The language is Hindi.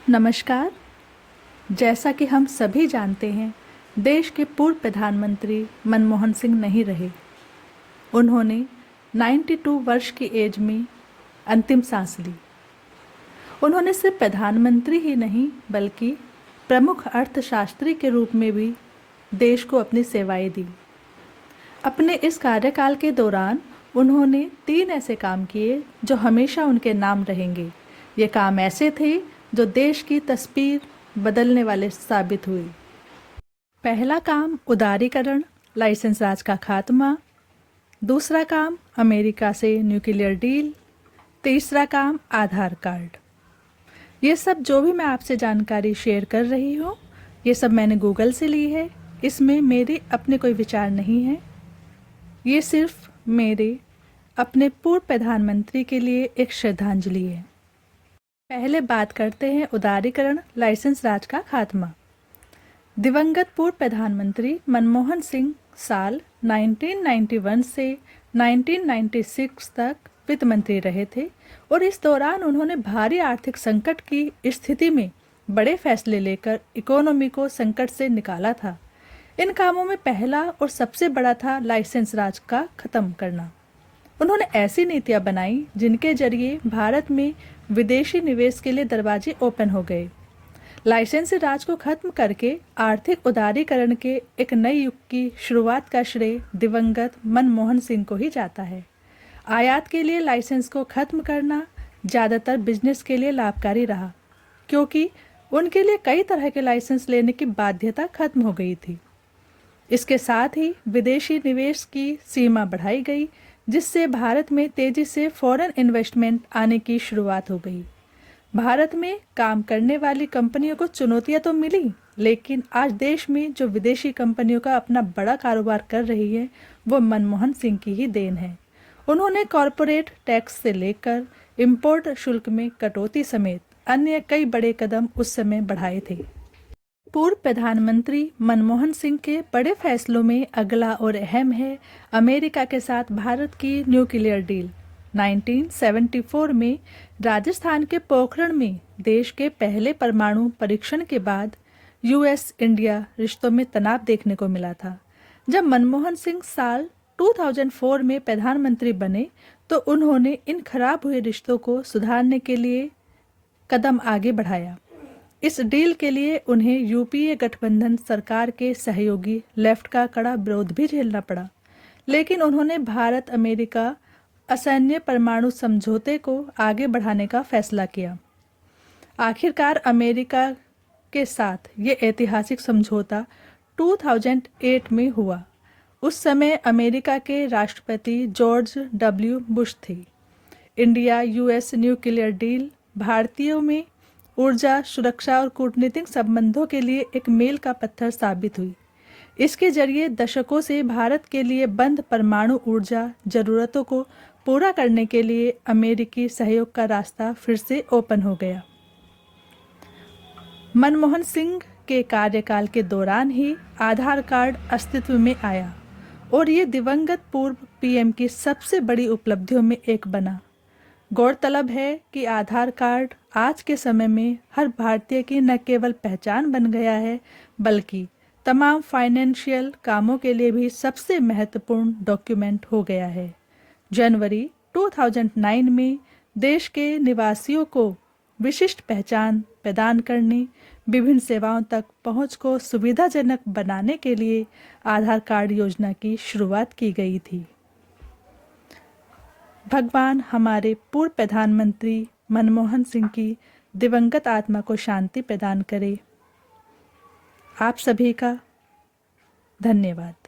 नमस्कार। जैसा कि हम सभी जानते हैं, देश के पूर्व प्रधानमंत्री मनमोहन सिंह नहीं रहे। उन्होंने 92 वर्ष की एज में अंतिम सांस ली। उन्होंने सिर्फ प्रधानमंत्री ही नहीं बल्कि प्रमुख अर्थशास्त्री के रूप में भी देश को अपनी सेवाएं दी। अपने इस कार्यकाल के दौरान उन्होंने 3 ऐसे काम किए जो हमेशा उनके नाम रहेंगे। ये काम ऐसे थे जो देश की तस्वीर बदलने वाले साबित हुए। पहला काम उदारीकरण, लाइसेंस राज का खात्मा। दूसरा काम अमेरिका से न्यूक्लियर डील। तीसरा काम आधार कार्ड। ये सब जो भी मैं आपसे जानकारी शेयर कर रही हूँ, ये सब मैंने गूगल से ली है। इसमें मेरे अपने कोई विचार नहीं है। ये सिर्फ मेरे अपने पूर्व प्रधानमंत्री के लिए एक श्रद्धांजलि है। पहले बात करते हैं उदारीकरण, लाइसेंस राज का खात्मा। दिवंगत पूर्व प्रधानमंत्री मनमोहन सिंह साल 1991 से 1996 तक वित्त मंत्री रहे थे और इस दौरान उन्होंने भारी आर्थिक संकट की स्थिति में बड़े फैसले लेकर इकोनॉमी को संकट से निकाला था। इन कामों में पहला और सबसे बड़ा था लाइसेंस राज का खत्म करना। उन्होंने ऐसी नीतियां बनाई जिनके जरिए भारत में विदेशी निवेश के लिए दरवाजे ओपन हो गए। लाइसेंस राज को खत्म करके आर्थिक उदारीकरण के एक नए युग की शुरुआत का श्रेय दिवंगत मनमोहन सिंह को ही जाता है। आयात के लिए लाइसेंस को खत्म करना ज़्यादातर बिजनेस के लिए लाभकारी रहा, क्योंकि उनके लिए कई तरह के लाइसेंस लेने की बाध्यता खत्म हो गई थी। इसके साथ ही विदेशी निवेश की सीमा बढ़ाई गई, जिससे भारत में तेजी से फॉरेन इन्वेस्टमेंट आने की शुरुआत हो गई। भारत में काम करने वाली कंपनियों को चुनौतियां तो मिली, लेकिन आज देश में जो विदेशी कंपनियों का अपना बड़ा कारोबार कर रही है, वो मनमोहन सिंह की ही देन है। उन्होंने कॉरपोरेट टैक्स से लेकर इंपोर्ट शुल्क में कटौती समेत अन्य कई बड़े कदम उस समय बढ़ाए थे। पूर्व प्रधानमंत्री मनमोहन सिंह के बड़े फैसलों में अगला और अहम है अमेरिका के साथ भारत की न्यूक्लियर डील। 1974 में राजस्थान के पोखरण में देश के पहले परमाणु परीक्षण के बाद यूएस इंडिया रिश्तों में तनाव देखने को मिला था। जब मनमोहन सिंह साल 2004 में प्रधानमंत्री बने तो उन्होंने इन खराब हुए रिश्तों को सुधारने के लिए कदम आगे बढ़ाया। इस डील के लिए उन्हें यूपीए गठबंधन सरकार के सहयोगी लेफ्ट का कड़ा विरोध भी झेलना पड़ा, लेकिन उन्होंने भारत अमेरिका असैन्य परमाणु समझौते को आगे बढ़ाने का फैसला किया। आखिरकार अमेरिका के साथ ये ऐतिहासिक समझौता 2008 में हुआ। उस समय अमेरिका के राष्ट्रपति जॉर्ज डब्ल्यू बुश थे। इंडिया यूएस न्यूक्लियर डील भारतीयों में ऊर्जा सुरक्षा और कूटनीतिक संबंधों के लिए एक मील का पत्थर साबित हुई। इसके जरिए दशकों से भारत के लिए बंद परमाणु ऊर्जा जरूरतों को पूरा करने के लिए अमेरिकी सहयोग का रास्ता फिर से ओपन हो गया। मनमोहन सिंह के कार्यकाल के दौरान ही आधार कार्ड अस्तित्व में आया और ये दिवंगत पूर्व पीएम की सबसे बड़ी उपलब्धियों में एक बना। गौरतलब है कि आधार कार्ड आज के समय में हर भारतीय की न केवल पहचान बन गया है, बल्कि तमाम फाइनेंशियल कामों के लिए भी सबसे महत्वपूर्ण डॉक्यूमेंट हो गया है। जनवरी 2009 में देश के निवासियों को विशिष्ट पहचान प्रदान करने, विभिन्न सेवाओं तक पहुंच को सुविधाजनक बनाने के लिए आधार कार्ड योजना की शुरुआत की गई थी। भगवान हमारे पूर्व प्रधानमंत्री मनमोहन सिंह की दिवंगत आत्मा को शांति प्रदान करे। आप सभी का धन्यवाद।